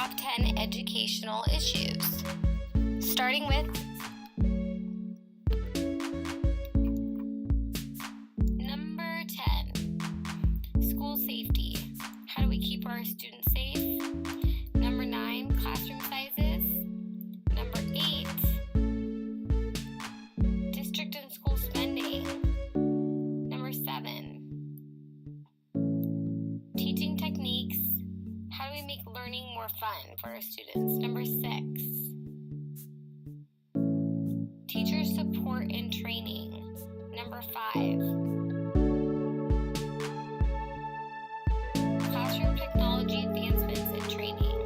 top 10 educational issues. Starting with number 10, school safety. How do we keep our students safe? Number 9, classroom sizes. Number 8, district and school spending. Number 7, teaching techniques. How do we make learning more fun for our students? Number 6, teacher support and training. Number 5, classroom technology advancements and training.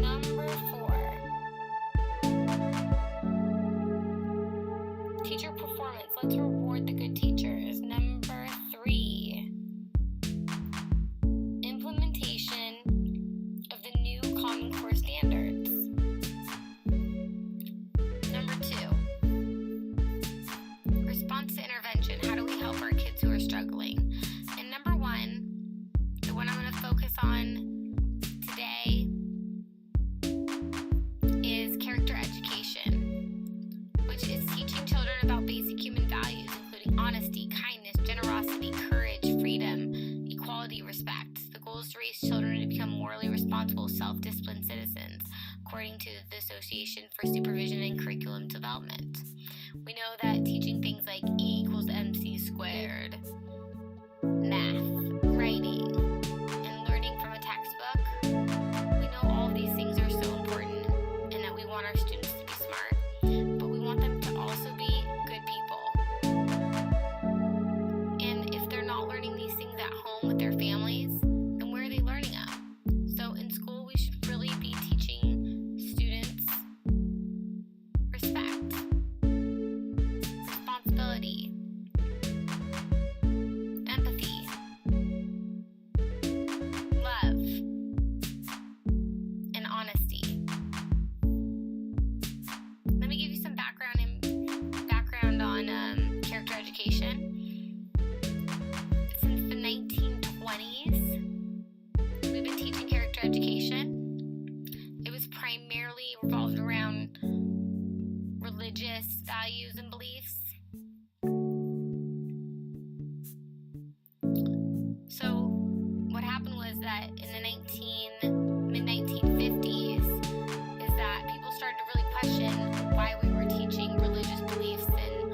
Number 4, teacher performance. Let's reward the good teachers. Number 3, implementation of the new Common Core standards. Number 2, response to intervention. How do we help our kids who are struggling? And number 1, the one I'm going to focus on today, is character education, which is teaching children about basic human values, including honesty, kindness, generosity, courage, freedom, equality, respect. The goal is to raise children to become morally responsible, self-disciplined citizens, according to the Association for Supervision and Curriculum Development. We know that teaching things like E equals MC squared, math, writing, and learning from a textbook, we know all of these things are so important and that we want our students to be smart, but we want them to also be good people. And if they're not learning these things at home with their families, then where are they learning them? So in school, we should really be teaching students respect, responsibility, empathy, love, and honesty. Let me give you some background on character education. Since the 1920s, we've been teaching character education. It was primarily revolved around religious values and beliefs. So what happened was that in the mid-1950s is that people started to really question why we were teaching religious beliefs in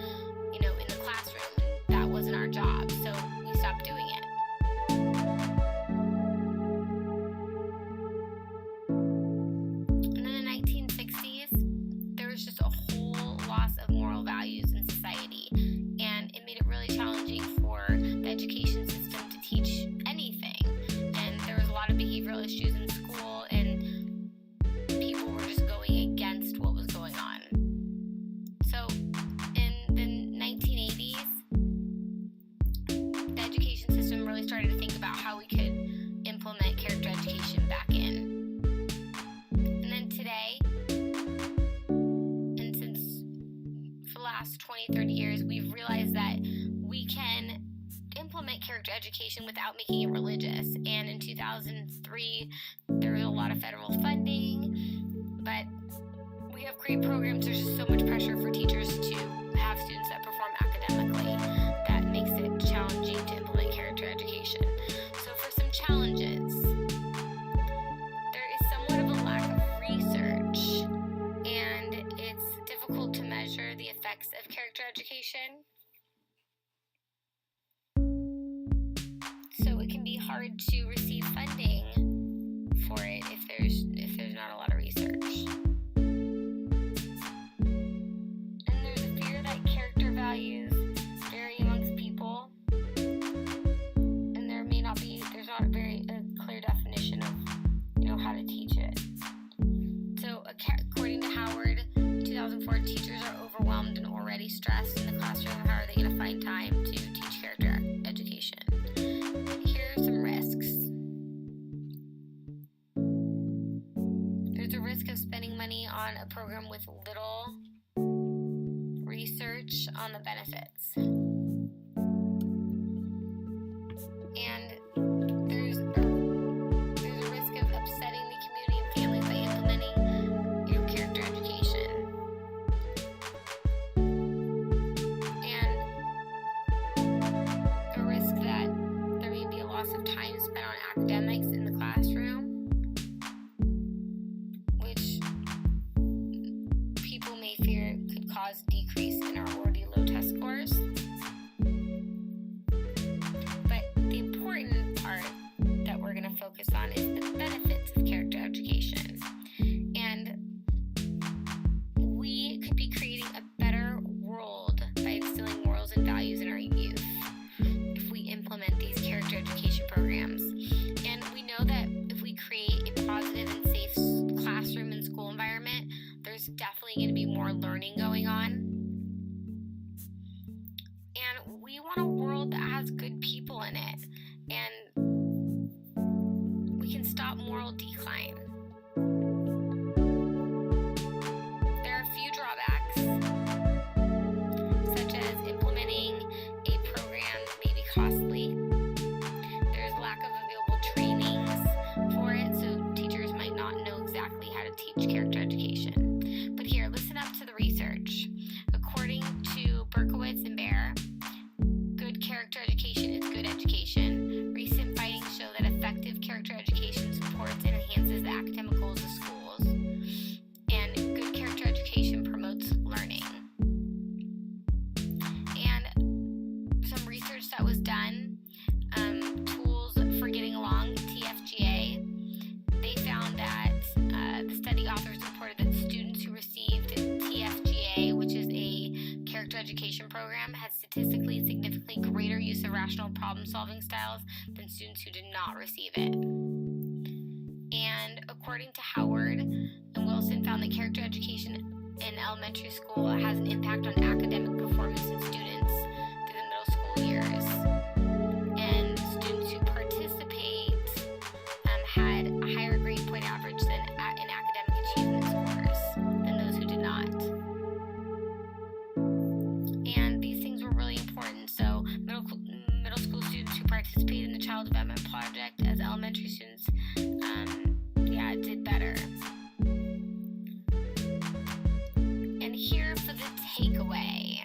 the classroom, and that wasn't our job, so we stopped doing it. And then in the 1960s, there was just a whole loss of moral values in society, and it made it really challenging for the education system to teach anything. And there was a lot of behavioral issues in school, and people were just going against what was going on. So in the 1980s, the education system really started to think about how we could implement character education back in. And then today, and since for the last 20, 30 years, we've realized that we can implement character education without making it religious. And in 2003, there was a lot of federal funding, but we have great programs. There's just so much pressure for teachers to have students that perform academically that makes it challenging to implement character education. So for some challenges, there is somewhat of a lack of research, and it's difficult to measure the effects of character education. So it can be hard to receive funding for it if there's not a lot of research. And there's a fear that character values vary amongst people, and there's not a very clear definition of how to teach it. So according to Howard, 2004, teachers are overwhelmed and already stressed in the classroom. How are they going to find time to teach character education? Here are some risks. There's a risk of spending money on a program with little research on the benefits. And there's cause decrease in our already low test scores. But the important part that we're going to focus on is the benefits of character education. And we could be creating a better world by instilling morals and values in our youth if we implement these character education programs. And we know that if we create a positive and safe classroom and school environment, there's definitely going to be more learning going on. And we want a world that has good people in it, and we can stop moral decline. There are a few drawbacks, such as implementing a program that may be costly. There's lack of available trainings for it, so teachers might not know exactly how to teach character education. But here, listen up to the research. According to Berkowitz and Baer, good character education is good education. Recent findings show that effective character education supports and enhances the academic goals of schools. And good character education promotes learning. And some research that was done, Tools for Getting Along, TFGA, they found that the study authors reported that students who received TFGA, which is a character education program, had statistically significantly greater use of rational problem-solving styles than students who did not receive it. And according to Howard and Wilson, found that character education in elementary school has an impact on academic performance in students through the middle school years. And students who participate had a higher grade point average than in academic achievement scores than those who did not. And these things were really important. So middle school students who participated in the Child Development Project as elementary students, did better. And here for the takeaway.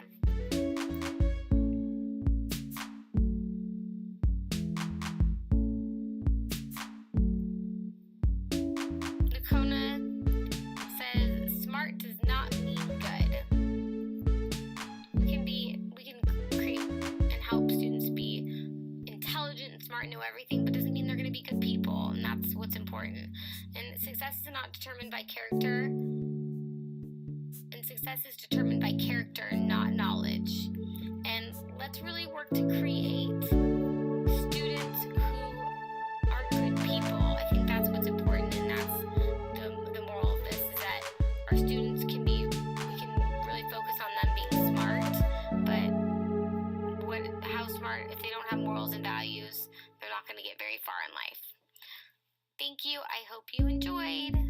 Nakona says smart does not mean good. We can create and help students be intelligent and smart and know everything, but doesn't mean they're going to be good people, and that's what's important. And success is not determined by character, and success is determined by character, not knowledge. And let's really work to create students who are good people. I think that's what's important, and that's the moral of this, is that our students we can really focus on them being smart, but how smart if they don't have morals and values? They're not going to get very far in life. Thank you. I hope you enjoyed.